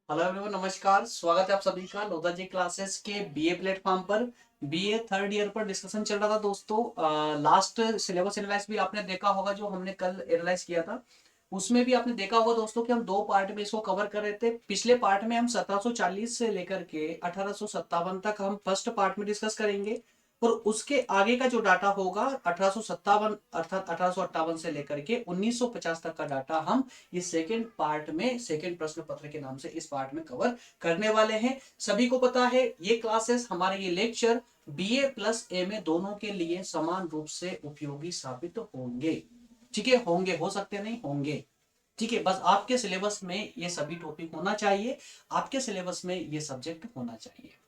Hello everyone, नमस्कार। स्वागत है आप सभी का लोधा जी क्लासेस के बीए प्लेटफॉर्म पर। बीए थर्ड ईयर पर डिस्कशन चल रहा था दोस्तों। लास्ट सिलेबस एनालाइज भी आपने देखा होगा, जो हमने कल एनालाइज किया था। उसमें भी आपने देखा होगा दोस्तों कि हम दो पार्ट में इसको कवर कर रहे थे। पिछले पार्ट में हम 1740 से लेकर के 1857 तक हम फर्स्ट पार्ट में डिस्कस करेंगे, और उसके आगे का जो डाटा होगा 1857 अर्थात 1858 से लेकर के 1950 तक का डाटा हम इस सेकेंड पार्ट में, सेकेंड प्रश्न पत्र के नाम से इस पार्ट में कवर करने वाले हैं। सभी को पता है ये क्लासेस, हमारे ये लेक्चर बीए प्लस एमए दोनों के लिए समान रूप से उपयोगी साबित होंगे। ठीक है, होंगे, हो सकते नहीं, होंगे। ठीक है, बस आपके सिलेबस में ये सभी टॉपिक होना चाहिए, आपके सिलेबस में ये सब्जेक्ट होना चाहिए।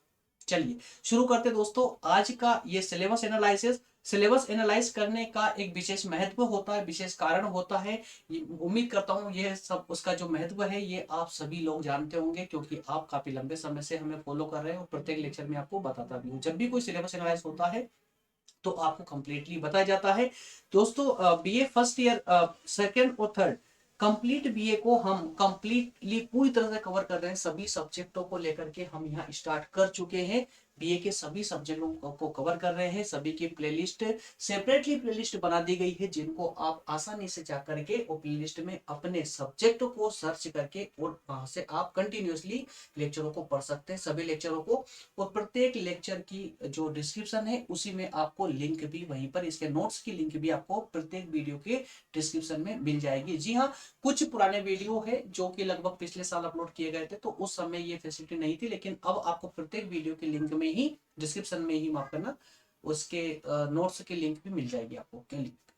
चलिए शुरू करते दोस्तों आज का ये सिलेबस एनालिसिस। सिलेबस एनालाइज करने का एक विशेष महत्व होता है, विशेष कारण होता है। उम्मीद करता हूँ ये सब उसका जो महत्व है ये आप सभी लोग जानते होंगे, क्योंकि आप काफी लंबे समय से हमें फॉलो कर रहे हैं और प्रत्येक लेक्चर में आपको बताता भी हूँ। जब भी कोई सिलेबस एनालाइज होता है तो आपको कंप्लीटली बताया जाता है। दोस्तों बीए फर्स्ट ईयर, सेकेंड और थर्ड कंप्लीट बीए को हम कंप्लीटली पूरी तरह से कवर कर रहे हैं। सभी सब्जेक्टों को लेकर के हम यहाँ स्टार्ट कर चुके हैं। बीए के सभी सब्जेक्टों को कवर कर रहे हैं। सभी की प्लेलिस्ट सेपरेटली प्लेलिस्ट बना दी गई है, जिनको आप आसानी से जा करके वो प्लेलिस्ट में अपने सब्जेक्ट को सर्च करके और वहां से आप कंटिन्यूअसली लेक्चरों को पढ़ सकते हैं, सभी लेक्चरों को। और प्रत्येक लेक्चर की जो डिस्क्रिप्शन है उसी में आपको लिंक भी, वहीं पर इसके नोट्स की लिंक भी आपको प्रत्येक वीडियो के डिस्क्रिप्शन में मिल जाएगी। जी हाँ, कुछ पुराने वीडियो है जो कि लगभग पिछले साल अपलोड किए गए थे, तो उस समय ये फैसिलिटी नहीं थी, लेकिन अब आपको प्रत्येक वीडियो के लिंक में ही, डिस्क्रिप्शन में ही, माफ करना, उसके नोट्स की लिंक भी मिल जाएगी आपको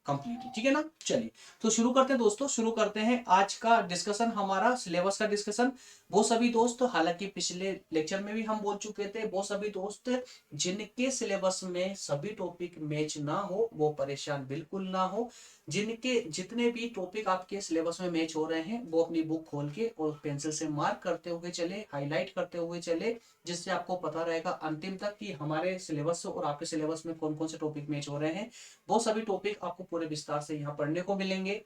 कंप्लीट। ठीक है ना। चलिए तो शुरू करते हैं दोस्तों, शुरू करते हैं आज का डिस्कशन, हमारा सिलेबस का डिस्कशन। वो सभी दोस्त, हालांकि पिछले लेक्चर में भी हम बोल चुके थे, वो सभी दोस्त जिनके सिलेबस में सभी टॉपिक मैच ना हो वो परेशान बिल्कुल ना हो। जिनके जितने भी टॉपिक आपके सिलेबस में मैच हो रहे हैं वो अपनी बुक खोल के और पेंसिल से मार्क करते हुए चले, हाईलाइट करते हुए चले, जिससे आपको पता रहेगा अंतिम तक कि हमारे सिलेबस और आपके सिलेबस में कौन कौन से टॉपिक मैच हो रहे हैं। वो सभी टॉपिक आपको पूरे विस्तार से यहाँ पढ़ने को मिलेंगे।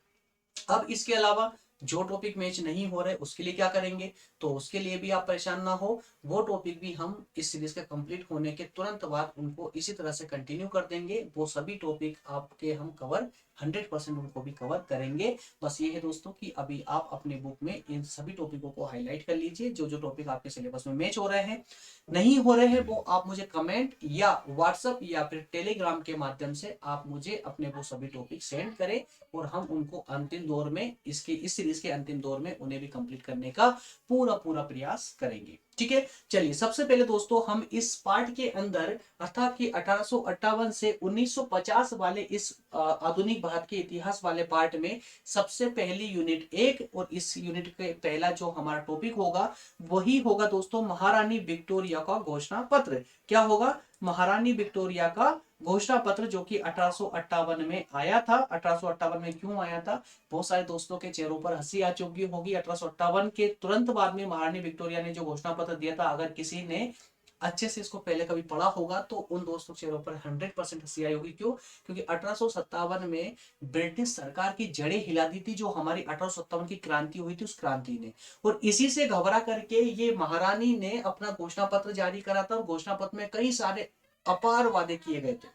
अब इसके अलावा जो टॉपिक मैच नहीं हो रहे उसके लिए क्या करेंगे, तो उसके लिए भी आप परेशान ना हो। वो टॉपिक भी हम इस सीरीज के कंप्लीट होने के तुरंत बाद उनको इसी तरह से कंटिन्यू कर देंगे। वो सभी टॉपिक आपके हम कवर 100% उनको भी कवर करेंगे। बस ये है दोस्तों कि अभी आप अपने बुक में इन सभी टॉपिकों को हाईलाइट कर लीजिए, जो जो टॉपिक आपके सिलेबस में मैच हो रहे हैं। नहीं हो रहे हैं वो आप मुझे कमेंट या व्हाट्सएप या फिर टेलीग्राम के माध्यम से आप मुझे अपने वो सभी टॉपिक सेंड करें, और हम उनको अंतिम दौर में, इसके इस सीरीज के अंतिम दौर में उन्हें भी कंप्लीट करने का पूरा पूरा प्रयास करेंगे। ठीक है, चलिए सबसे पहले दोस्तों हम इस पार्ट के अंदर, अर्थात कि 1858 से 1950 वाले इस आधुनिक भारत के इतिहास वाले पार्ट में सबसे पहली यूनिट एक, और इस यूनिट के पहला जो हमारा टॉपिक होगा वही होगा दोस्तों महारानी विक्टोरिया का घोषणा पत्र। क्या होगा? महारानी विक्टोरिया का घोषणा पत्र, जो कि 1858 में आया था। 1858 में क्यों आया था? बहुत सारे दोस्तों के चेहरों पर हंसी आ चुकी होगी। 1858 के तुरंत बाद में महारानी विक्टोरिया ने जो घोषणा पत्र दिया था, अगर किसी ने अच्छे से इसको पहले कभी पढ़ा होगा तो उन दोस्तों के चेहरों पर 100% हंसी आई होगी। क्यों? क्योंकि 1857 में ब्रिटिश सरकार की जड़ें हिला दी थी, जो हमारी 1857 की क्रांति हुई थी, उस क्रांति ने। और इसी से घबरा करके ये महारानी ने अपना घोषणा पत्र जारी करा था, और घोषणा पत्र में कई सारे अपार वादे किए गए थे,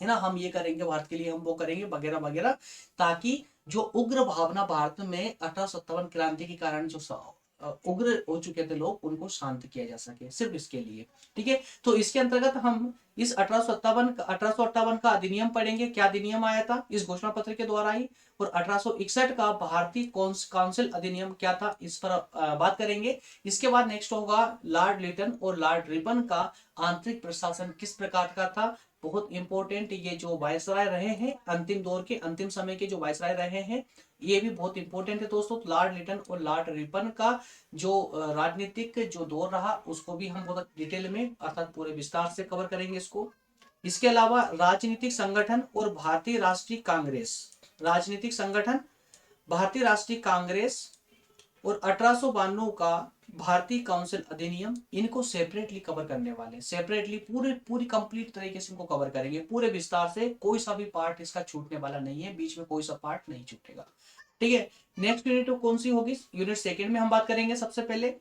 है ना। हम ये करेंगे भारत के लिए, हम वो करेंगे, वगैरह वगैरह, ताकि जो उग्र भावना भारत में 1857 क्रांति के कारण जो उग्र हो चुके थे लोग, उनको शांत किया जा सके, सिर्फ इसके लिए। ठीक है, तो इसके अंतर्गत हम इस 1857 का अधिनियम पढ़ेंगे। क्या अधिनियम आया था इस घोषणा पत्र के द्वारा ही, और 1861 का भारतीय काउंसिल अधिनियम क्या था, इस पर बात करेंगे। इसके बाद नेक्स्ट होगा लॉर्ड लिटन और लॉर्ड रिपन का आंतरिक प्रशासन किस प्रकार का था। बहुत इंपॉर्टेंट, ये जो वायसराय रहे हैं अंतिम दौर के, अंतिम समय के जो वायसराय रहे हैं, ये भी बहुत इंपॉर्टेंट है दोस्तों। लॉर्ड लिटन और लॉर्ड रिपन का जो राजनीतिक जो दौर रहा उसको भी हम बहुत डिटेल में, अर्थात पूरे विस्तार से कवर करेंगे इसको। इसके अलावा राजनीतिक संगठन और भारतीय राष्ट्रीय कांग्रेस, राजनीतिक संगठन, भारतीय राष्ट्रीय कांग्रेस और 1892 का भारतीय काउंसिल अधिनियम, इनको सेपरेटली कवर करने वाले, सेपरेटली पूरे पूरी कंप्लीट तरीके से इनको कवर करेंगे पूरे विस्तार से। कोई सा भी पार्ट इसका छूटने वाला नहीं है, बीच में कोई सा पार्ट नहीं छूटेगा। ठीक है। नेक्स्ट यूनिट कौन सी होगी, यूनिट सेकंड में हम बात करेंगे सबसे पहले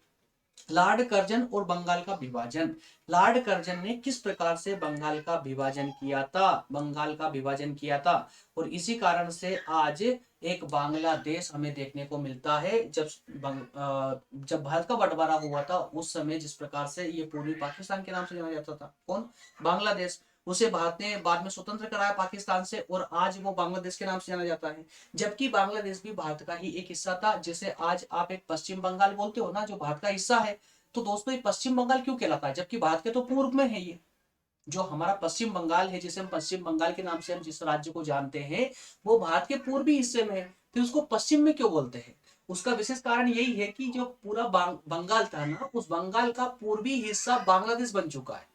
लॉर्ड कर्जन और बंगाल का विभाजन। लॉर्ड कर्जन ने किस प्रकार से बंगाल का विभाजन किया था, बंगाल का विभाजन किया था, और इसी कारण से आज एक बांग्लादेश हमें देखने को मिलता है। जब भारत का बंटवारा हुआ था उस समय जिस प्रकार से ये पूर्वी पाकिस्तान के नाम से जाना जाता था, कौन, बांग्लादेश, उसे भारत ने बाद में स्वतंत्र कराया पाकिस्तान से, और आज वो बांग्लादेश के नाम से जाना जाता है। जबकि बांग्लादेश भी भारत का ही एक हिस्सा था। जैसे आज आप एक पश्चिम बंगाल बोलते हो ना, जो भारत का हिस्सा है, तो दोस्तों ये पश्चिम बंगाल क्यों कहलाता है, जबकि भारत के तो पूर्व में है ये। जो हमारा पश्चिम बंगाल है, जिसे हम पश्चिम बंगाल के नाम से हम जिस राज्य को जानते हैं, वो भारत के पूर्वी हिस्से में है, तो उसको पश्चिम में क्यों बोलते हैं। उसका विशेष कारण यही है कि जो पूरा बंगाल था ना, उस बंगाल का पूर्वी हिस्सा बांग्लादेश बन चुका है,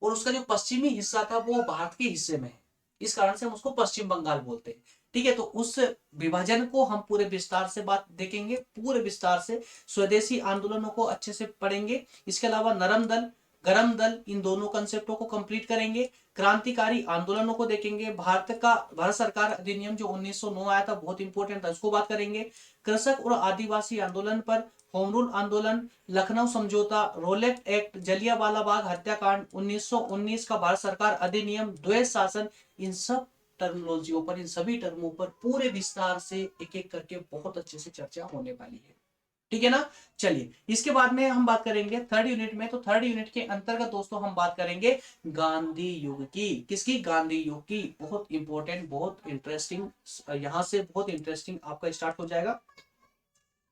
और उसका जो पश्चिमी हिस्सा था वो भारत के हिस्से में है। इस कारण से हम उसको पश्चिम बंगाल बोलते हैं। ठीक है, तो उस विभाजन को हम पूरे विस्तार से बात देखेंगे, पूरे विस्तार से स्वदेशी आंदोलनों को अच्छे से पढ़ेंगे। इसके अलावा नरम दल, गरम दल, इन दोनों कंसेप्टों को कंप्लीट करेंगे। क्रांतिकारी आंदोलनों को देखेंगे। भारत सरकार अधिनियम जो 1909 आया था, बहुत इंपॉर्टेंट था, उसको बात करेंगे। कृषक और आदिवासी आंदोलन पर, होम रूल आंदोलन, लखनऊ समझौता, रोलेट एक्ट, जलियांवाला बाग हत्याकांड, 1919 का भारत सरकार अधिनियम, द्वैध शासन, इन सब टर्मिनोलॉजियों पर, इन सभी टर्मों पर पूरे विस्तार से एक एक करके बहुत अच्छे से चर्चा होने वाली है। ठीक है ना। चलिए, इसके बाद में हम बात करेंगे थर्ड यूनिट में। तो थर्ड यूनिट के अंतर्गत दोस्तों हम बात करेंगे गांधी युग की। किसकी, गांधी युग की। बहुत इंपॉर्टेंट, बहुत इंटरेस्टिंग, यहां से बहुत इंटरेस्टिंग आपका स्टार्ट हो जाएगा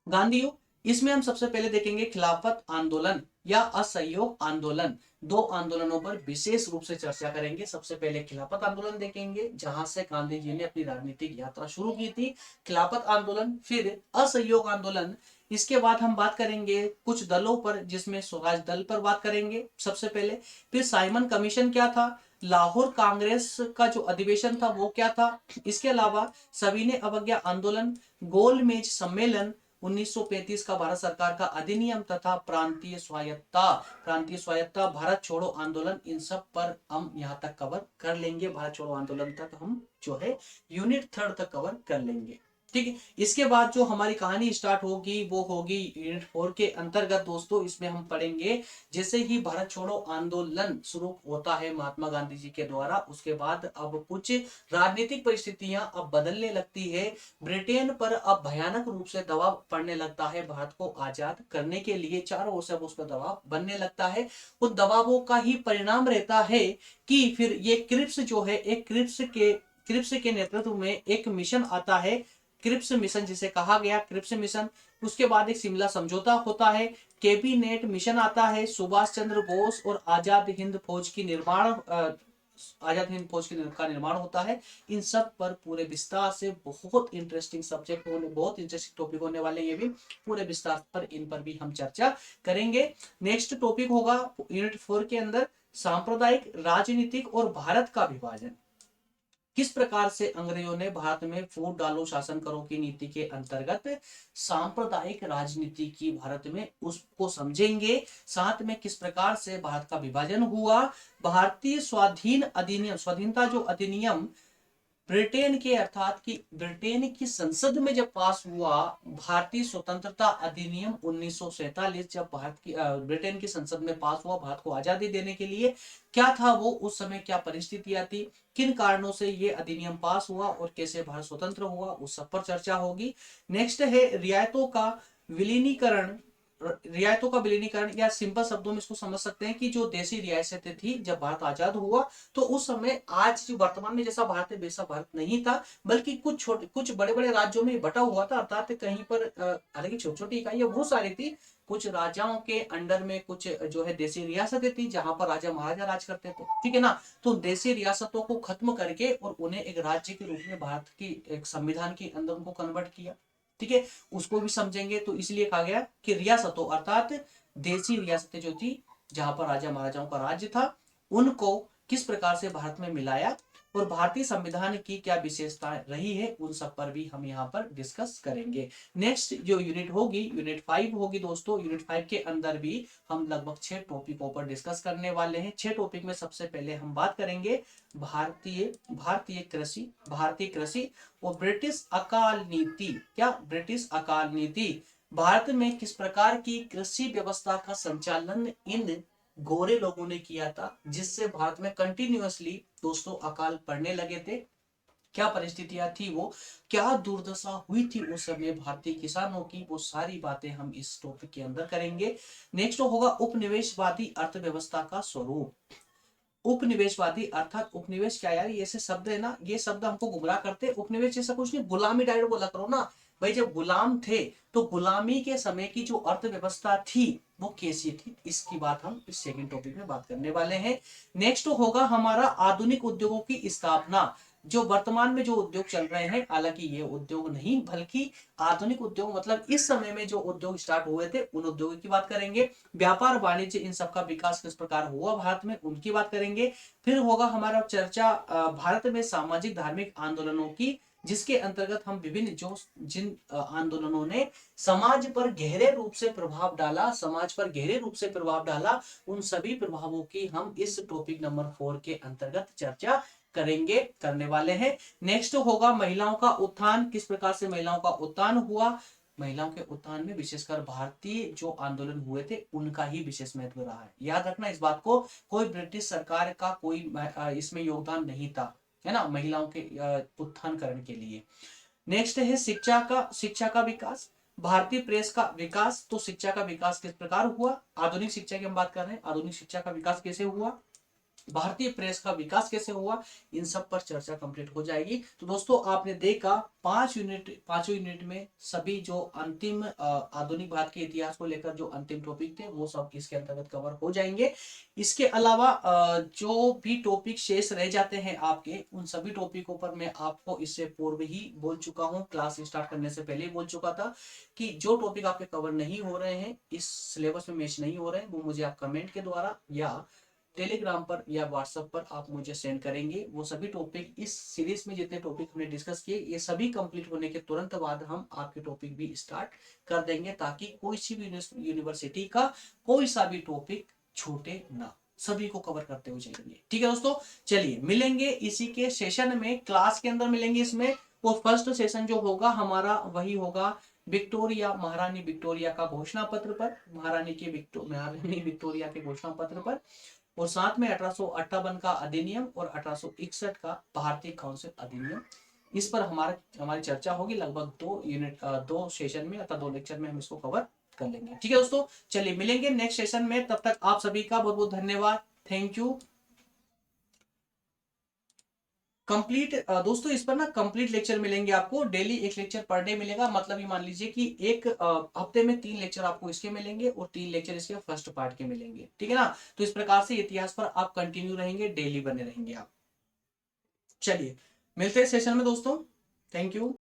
गांधी युग। इसमें हम सबसे पहले देखेंगे खिलाफत आंदोलन या असहयोग आंदोलन। दो आंदोलनों पर विशेष रूप से चर्चा करेंगे। सबसे पहले खिलाफत आंदोलन देखेंगे, जहां से गांधी जी ने अपनी राजनीतिक यात्रा शुरू की थी, खिलाफत आंदोलन। फिर असहयोग आंदोलन। इसके बाद हम बात करेंगे कुछ दलों पर, जिसमें स्वराज दल पर बात करेंगे सबसे पहले। फिर साइमन कमीशन क्या था, लाहौर कांग्रेस का जो अधिवेशन था वो क्या था। इसके अलावा सविनय अवज्ञा आंदोलन, गोलमेज सम्मेलन, 1935 का भारत सरकार का अधिनियम तथा प्रांतीय स्वायत्ता, भारत छोड़ो आंदोलन, इन सब पर हम यहाँ तक कवर कर लेंगे। भारत छोड़ो आंदोलन तक हम जो है यूनिट थर्ड तक कवर कर लेंगे। ठीक है, इसके बाद जो हमारी कहानी स्टार्ट होगी वो होगी यूनिट 4 के अंतर्गत दोस्तों। इसमें हम पढ़ेंगे जैसे ही भारत छोड़ो आंदोलन शुरू होता है महात्मा गांधी जी के द्वारा, उसके बाद अब कुछ राजनीतिक परिस्थितियां अब बदलने लगती है। ब्रिटेन पर अब भयानक रूप से दबाव पड़ने लगता है, भारत को आजाद करने के लिए चारों ओर से उस पर दबाव बनने लगता है। उन दबावों का ही परिणाम रहता है कि फिर ये क्रिप्स जो है, एक क्रिप्स के नेतृत्व में एक मिशन आता है, क्रिप्स मिशन जिसे कहा गया, क्रिप्स मिशन। उसके बाद एक शिमला समझौता होता है, कैबिनेट मिशन आता है, सुभाष चंद्र बोस और आजाद हिंद फौज का निर्माण होता है। इन सब पर पूरे विस्तार से बहुत इंटरेस्टिंग सब्जेक्ट होने, बहुत इंटरेस्टिंग टॉपिक होने वाले, ये भी पूरे विस्तार पर इन पर भी हम चर्चा करेंगे। नेक्स्ट टॉपिक होगा यूनिट 4 के अंदर सांप्रदायिक, राजनीतिक और भारत का विभाजन। किस प्रकार से अंग्रेजों ने भारत में फूट डालो शासन करो की नीति के अंतर्गत सांप्रदायिक राजनीति की भारत में, उसको समझेंगे। साथ में किस प्रकार से भारत का विभाजन हुआ, भारतीय स्वाधीनता जो अधिनियम ब्रिटेन के, अर्थात कि ब्रिटेन की संसद में जब पास हुआ, भारतीय स्वतंत्रता अधिनियम 1947 जब ब्रिटेन की संसद में पास हुआ भारत को आजादी देने के लिए, क्या था वो, उस समय क्या परिस्थितियां थी, किन कारणों से ये अधिनियम पास हुआ और कैसे भारत स्वतंत्र हुआ, उस सब पर चर्चा होगी। नेक्स्ट है रियायतों का विलीनीकरण, या सिंपल शब्दों में इसको समझ सकते हैं कि जो देशी रियासतें थी जब भारत आजाद हुआ, तो उस समय आज जो वर्तमान में जैसा भारत है वैसा भारत नहीं था, बल्कि कुछ बड़े बड़े राज्यों में बटा हुआ था। अर्थात कहीं पर हालांकि छोटी छोटी इकाइयां बहुत सारी थी, कुछ राजाओं के अंडर में कुछ जो है देशी रियासतें थी जहां पर राजा महाराजा राज करते थे। ठीक है ना। तो देशी रियासतों को खत्म करके और उन्हें एक राज्य के रूप में भारत की एक संविधान के अंदर उनको कन्वर्ट किया। ठीक है, उसको भी समझेंगे। तो इसलिए कहा गया कि रियासतों अर्थात देशी रियासतें जो थी जहां पर राजा महाराजाओं का राज्य था, उनको किस प्रकार से भारत में मिलाया और भारतीय संविधान की क्या विशेषताएं रही है, उन सब पर भी हम यहाँ पर डिस्कस करेंगे। नेक्स्ट जो यूनिट होगी, यूनिट 5 होगी दोस्तों। यूनिट 5 के अंदर भी हम लगभग 6 टॉपिकों पर डिस्कस करने वाले हैं। 6 टॉपिक में सबसे पहले हम बात करेंगे भारतीय कृषि और ब्रिटिश अकाल नीति। क्या? ब्रिटिश अकाल नीति। भारत में किस प्रकार की कृषि व्यवस्था का संचालन इन गोरे लोगों ने किया था, जिससे भारत में कंटिन्यूअसली दोस्तों अकाल पड़ने लगे थे। क्या परिस्थितियां थी वो, क्या दुर्दशा हुई थी उस समय भारतीय किसानों की, वो सारी बातें हम इस टॉपिक के अंदर करेंगे। नेक्स्ट होगा उपनिवेशवादी अर्थव्यवस्था का स्वरूप। उपनिवेशवादी अर्थात उपनिवेश क्या यार, ये ऐसे शब्द है ना, ये शब्द हमको गुमराह करते। उपनिवेश जैसा कुछ नहीं, गुलामी डायरेक्ट बोला करो ना भाई। जब गुलाम थे तो गुलामी के समय की जो अर्थव्यवस्था थी वो कैसी थी, इसकी बात हम इस सेकंड टॉपिक में बात करने वाले हैं। नेक्स्ट होगा हमारा आधुनिक उद्योगों की स्थापना। जो वर्तमान में जो उद्योग चल रहे हैं, हालांकि ये उद्योग नहीं बल्कि आधुनिक उद्योग, मतलब इस समय में जो उद्योग स्टार्ट हुए थे उन उद्योगों की बात करेंगे। व्यापार वाणिज्य इन सब का विकास किस प्रकार हुआ भारत में, उनकी बात करेंगे। फिर होगा हमारा चर्चा भारत में सामाजिक धार्मिक आंदोलनों की, जिसके अंतर्गत हम विभिन्न जो जिन आंदोलनों ने समाज पर गहरे रूप से प्रभाव डाला, समाज पर गहरे रूप से प्रभाव डाला, उन सभी प्रभावों की हम इस टॉपिक नंबर 4 के अंतर्गत चर्चा करेंगे, करने वाले हैं। नेक्स्ट होगा महिलाओं का उत्थान, किस प्रकार से महिलाओं का उत्थान हुआ। महिलाओं के उत्थान में विशेषकर भारतीय जो आंदोलन हुए थे उनका ही विशेष महत्व रहा है, याद रखना इस बात को। कोई ब्रिटिश सरकार का कोई इसमें योगदान नहीं था, है ना, महिलाओं के उत्थान करने के लिए। नेक्स्ट है शिक्षा का विकास, भारतीय प्रेस का विकास। तो शिक्षा का विकास किस प्रकार हुआ, आधुनिक शिक्षा की हम बात कर रहे हैं, आधुनिक शिक्षा का विकास कैसे हुआ, भारतीय प्रेस का विकास कैसे हुआ, इन सब पर चर्चा कंप्लीट हो जाएगी। तो दोस्तों आपने देखा 5 यूनिट में सभी जो अंतिम आधुनिक भारत के इतिहास को लेकर जो अंतिम टॉपिक थे वो सब इसके अंतर्गत कवर हो जाएंगे। इसके अलावा जो भी टॉपिक शेष रह जाते हैं आपके, उन सभी टॉपिकों पर मैं आपको इससे पूर्व ही बोल चुका हूँ, क्लास स्टार्ट करने से पहले ही बोल चुका था कि जो टॉपिक आपके कवर नहीं हो रहे हैं, इस सिलेबस में मैच नहीं हो रहे हैं, वो मुझे आप कमेंट के द्वारा या टेलीग्राम पर या व्हाट्सएप पर आप मुझे सेंड करेंगे। वो सभी टॉपिक इस सीरीज में जितने टॉपिक हमने डिस्कस किए, ये सभी कंप्लीट होने के तुरंत बाद हम आपके टॉपिक भी स्टार्ट कर देंगे, ताकि कोई सी भी यूनिवर्सिटी का कोई सा भी टॉपिक छूटे ना, सभी को कवर करते हुए चलेंगे। ठीक है दोस्तों, चलिए मिलेंगे इसी के सेशन में, क्लास के अंदर मिलेंगे इसमें। वो फर्स्ट सेशन जो होगा हमारा वही होगा विक्टोरिया, महारानी विक्टोरिया का घोषणा पत्र पर, महारानी विक्टोरिया के घोषणा पत्र पर, और साथ में 1858 का अधिनियम और 1861 का भारतीय काउंसिल अधिनियम, इस पर हमारी चर्चा होगी। लगभग 2 सेशन में अथवा 2 लेक्चर में हम इसको कवर कर लेंगे। ठीक है दोस्तों, चलिए मिलेंगे नेक्स्ट सेशन में, तब तक आप सभी का बहुत बहुत धन्यवाद, थैंक यू। कंप्लीट दोस्तों इस पर ना कंप्लीट लेक्चर मिलेंगे आपको, डेली एक लेक्चर पर डे मिलेगा। मतलब ये मान लीजिए कि एक हफ्ते में 3 लेक्चर आपको इसके मिलेंगे और 3 लेक्चर इसके फर्स्ट पार्ट के मिलेंगे, ठीक है ना। तो इस प्रकार से इतिहास पर आप कंटिन्यू रहेंगे, डेली बने रहेंगे आप। चलिए मिलते हैं सेशन में दोस्तों, थैंक यू।